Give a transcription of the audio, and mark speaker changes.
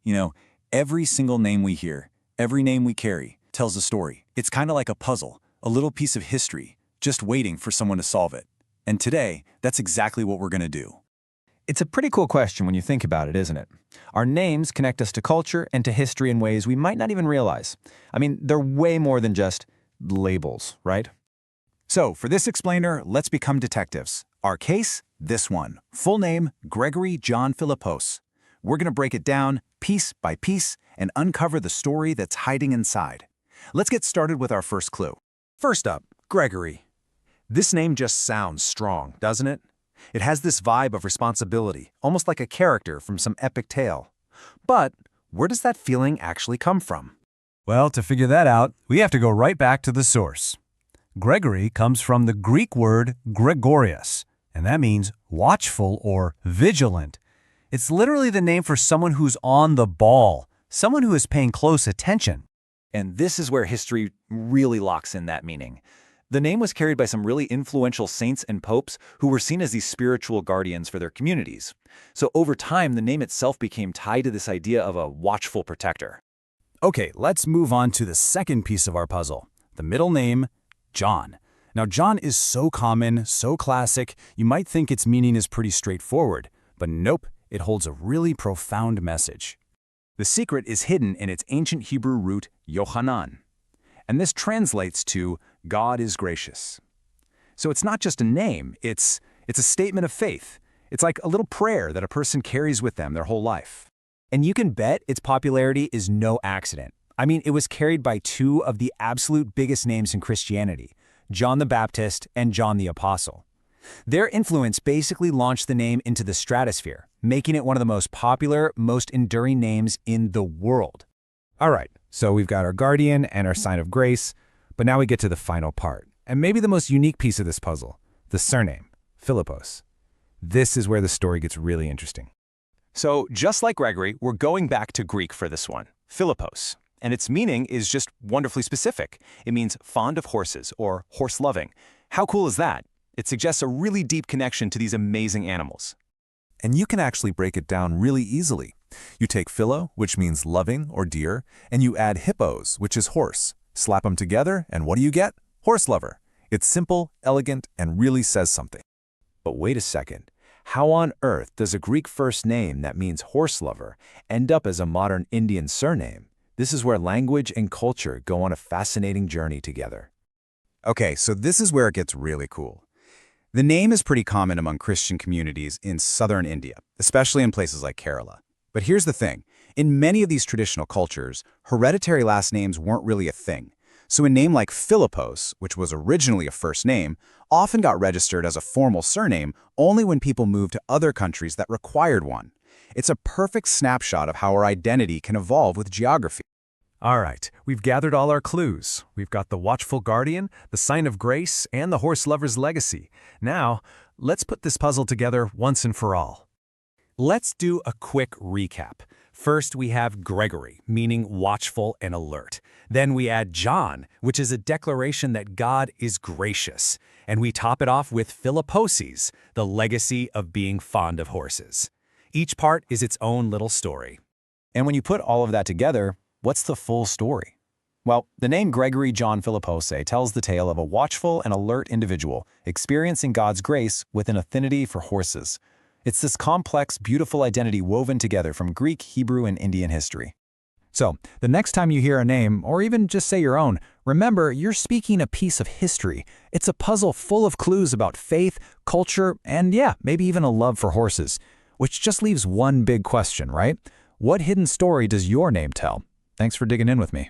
Speaker 1: You know, every single name we hear, every name we carry, tells a story. It's kind of like a puzzle, a little piece of history, just waiting for someone to solve it. And today, that's exactly what we're going to do.
Speaker 2: It's a pretty cool question when you think about it, isn't it? Our names connect us to culture and to history in ways we might not even realize. I mean, they're way more than just labels, right?
Speaker 1: So, for this explainer, let's become detectives. Our case, this one. Full name, Gregory John Philipose. We're going to break it down, piece by piece, and uncover the story that's hiding inside. Let's get started with our first clue.
Speaker 3: First up, Gregory. This name just sounds strong, doesn't it? It has this vibe of responsibility, almost like a character from some epic tale. But where does that feeling actually come from?
Speaker 4: Well, to figure that out, we have to go right back to the source. Gregory comes from the Greek word Gregorius, and that means watchful or vigilant. It's literally the name for someone who's on the ball, someone who is paying close attention.
Speaker 2: And this is where history really locks in that meaning. The name was carried by some really influential saints and popes who were seen as these spiritual guardians for their communities. So over time, the name itself became tied to this idea of a watchful protector.
Speaker 1: Okay, let's move on to the second piece of our puzzle, the middle name, John. Now, John is so common, so classic, you might think its meaning is pretty straightforward, but nope, it holds a really profound message. The secret is hidden in its ancient Hebrew root, Yohanan. And this translates to God is gracious. So it's not just a name, it's a statement of faith. It's like a little prayer that a person carries with them their whole life.
Speaker 2: And you can bet its popularity is no accident. I mean, it was carried by two of the absolute biggest names in Christianity, John the Baptist and John the Apostle. Their influence basically launched the name into the stratosphere, making it one of the most popular, most enduring names in the world.
Speaker 5: All right, so we've got our guardian and our sign of grace, but now we get to the final part, and maybe the most unique piece of this puzzle, the surname, Philipose. This is where the story gets really interesting.
Speaker 3: So, just like Gregory, we're going back to Greek for this one, Philipose. And its meaning is just wonderfully specific. It means fond of horses or horse-loving. How cool is that? It suggests a really deep connection to these amazing animals.
Speaker 6: And you can actually break it down really easily. You take philo, which means loving or dear, and you add hippos, which is horse. Slap them together, and what do you get? Horse lover. It's simple, elegant, and really says something.
Speaker 5: But wait a second. How on earth does a Greek first name that means horse lover end up as a modern Indian surname? This is where language and culture go on a fascinating journey together.
Speaker 1: Okay, so this is where it gets really cool. The name is pretty common among Christian communities in southern India, especially in places like Kerala. But here's the thing. In many of these traditional cultures, hereditary last names weren't really a thing. So a name like Philipose, which was originally a first name, often got registered as a formal surname only when people moved to other countries that required one. It's a perfect snapshot of how our identity can evolve with geography.
Speaker 4: All right, we've gathered all our clues. We've got the watchful guardian, the sign of grace, and the horse lover's legacy. Now, let's put this puzzle together once and for all.
Speaker 2: Let's do a quick recap. First, we have Gregory, meaning watchful and alert. Then we add John, which is a declaration that God is gracious. And we top it off with Philiposes, the legacy of being fond of horses. Each part is its own little story.
Speaker 1: And when you put all of that together, what's the full story? Well, the name Gregory John Philipose tells the tale of a watchful and alert individual experiencing God's grace with an affinity for horses. It's this complex, beautiful identity woven together from Greek, Hebrew, and Indian history.
Speaker 5: So, the next time you hear a name, or even just say your own, remember you're speaking a piece of history. It's a puzzle full of clues about faith, culture, and yeah, maybe even a love for horses. Which just leaves one big question, right? What hidden story does your name tell? Thanks for digging in with me.